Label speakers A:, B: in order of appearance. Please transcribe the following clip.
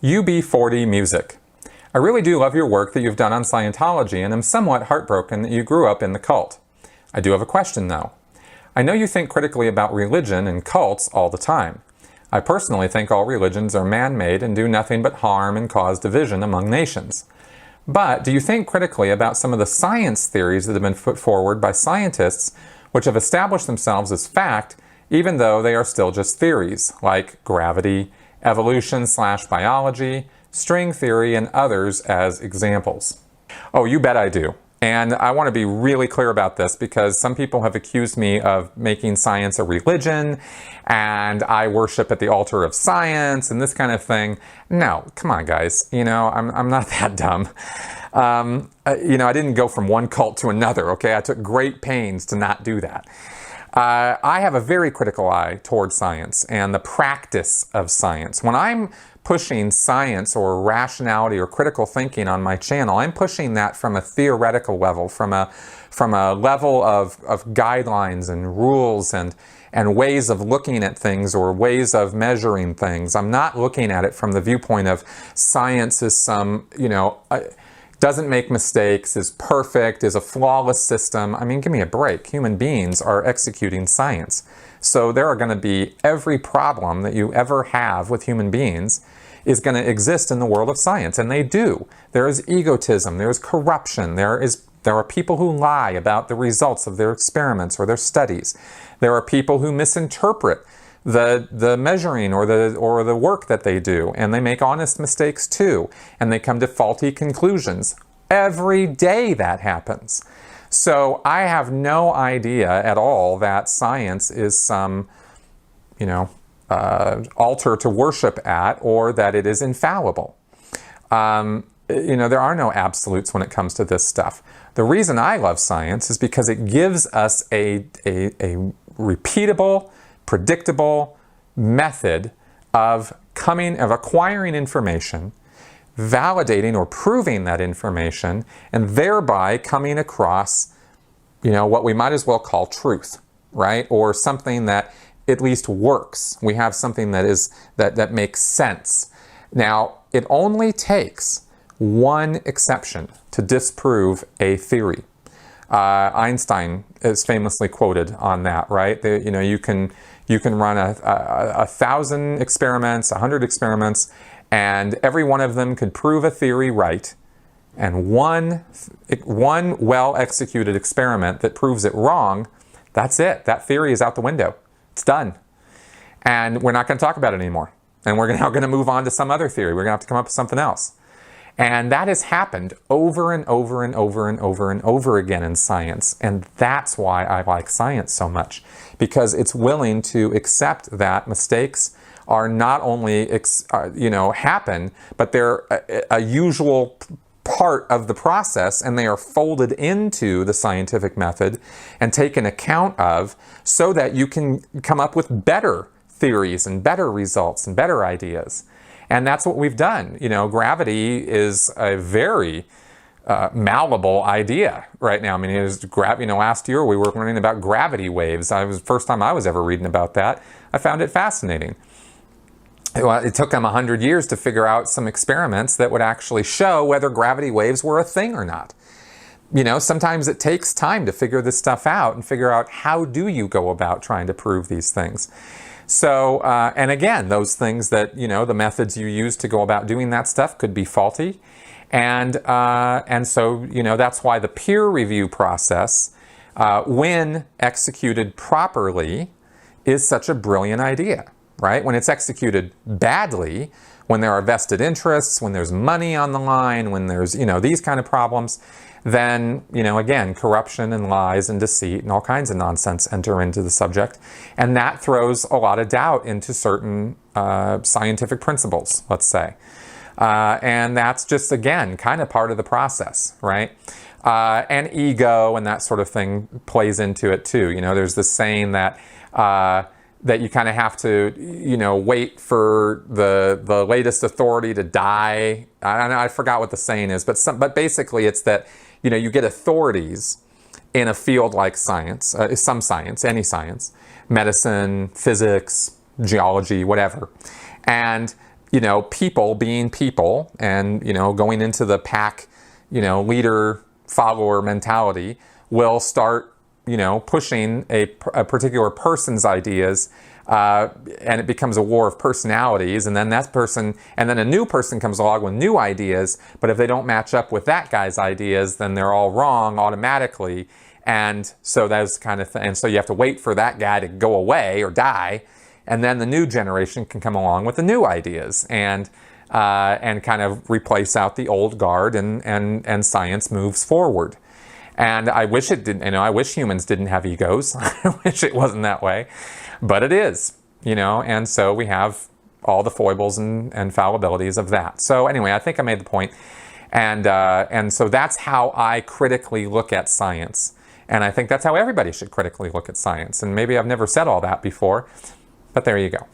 A: UB40 Music. I really do love your work that you've done on Scientology and am somewhat heartbroken that you grew up in the cult. I do have a question though. I know you think critically about religion and cults all the time. I personally think all religions are man-made and do nothing but harm and cause division among nations. But do you think critically about some of the science theories that have been put forward by scientists which have established themselves as fact even though they are still just theories, like gravity, evolution/biology, string theory, and others as examples? Oh, you bet I do. And I want to be really clear about this because some people have accused me of making science a religion and I worship at the altar of science and this kind of thing. No, come on guys, I'm not that dumb. I didn't go from one cult to another, okay? I took great pains to not do that. I have a very critical eye towards science and the practice of science. When I'm pushing science or rationality or critical thinking on my channel, I'm pushing that from a theoretical level, from a level of guidelines and rules and ways of looking at things or ways of measuring things. I'm not looking at it from the viewpoint of science is some, doesn't make mistakes, is perfect, is a flawless system. I mean, give me a break. Human beings are executing science. So there are going to be every problem that you ever have with human beings is going to exist in the world of science, and they do. There is egotism, there is corruption, there are people who lie about the results of their experiments or their studies. There are people who misinterpret the measuring or the work that they do, and they make honest mistakes too, and they come to faulty conclusions. Every day that happens. So I have no idea at all that science is some, altar to worship at, or that it is infallible. There are no absolutes when it comes to this stuff. The reason I love science is because it gives us a repeatable, predictable method of acquiring information, validating or proving that information, and thereby coming across, what we might as well call truth, right? Or something that at least works. We have something that makes sense. Now, it only takes one exception to disprove a theory. Einstein is famously quoted on that, right? You can run a 1,000 experiments, 100 experiments, and every one of them could prove a theory right, and one well-executed experiment that proves it wrong, that's it. That theory is out the window. It's done. And we're not going to talk about it anymore. And we're now going to move on to some other theory. We're going to have to come up with something else. And that has happened over and over and over and over and over again in science. And that's why I like science so much, because it's willing to accept that mistakes are not only happen, but they're a usual part of the process, and they are folded into the scientific method and taken account of so that you can come up with better theories and better results and better ideas. And that's what we've done. Gravity is a very malleable idea right now. I mean, last year we were learning about gravity waves. The first time I was ever reading about that. I found it fascinating. It took them 100 years to figure out some experiments that would actually show whether gravity waves were a thing or not. Sometimes it takes time to figure this stuff out and figure out how do you go about trying to prove these things. So, and again, those things that, the methods you use to go about doing that stuff could be faulty. And so, that's why the peer review process, when executed properly, is such a brilliant idea, right? When it's executed badly, when there are vested interests, when there's money on the line, when there's, these kind of problems, then, again, corruption and lies and deceit and all kinds of nonsense enter into the subject. And that throws a lot of doubt into certain scientific principles, let's say. And that's just, again, kind of part of the process, right? And ego and that sort of thing plays into it too. There's this saying that you kind of have to, wait for the latest authority to die. I forgot what the saying is, but basically it's that, you get authorities in a field like science, some science, any science, medicine, physics, geology, whatever. And people being people and, going into the pack, leader follower mentality will start, pushing a particular person's ideas, and it becomes a war of personalities, and then a new person comes along with new ideas, but if they don't match up with that guy's ideas, then they're all wrong automatically. And so that's kind of and so you have to wait for that guy to go away or die, and then the new generation can come along with the new ideas and kind of replace out the old guard, and science moves forward. And I wish it didn't, I wish humans didn't have egos. I wish it wasn't that way, but it is, and so we have all the foibles and fallibilities of that. So anyway, I think I made the point. And so that's how I critically look at science. And I think that's how everybody should critically look at science. And maybe I've never said all that before, but there you go.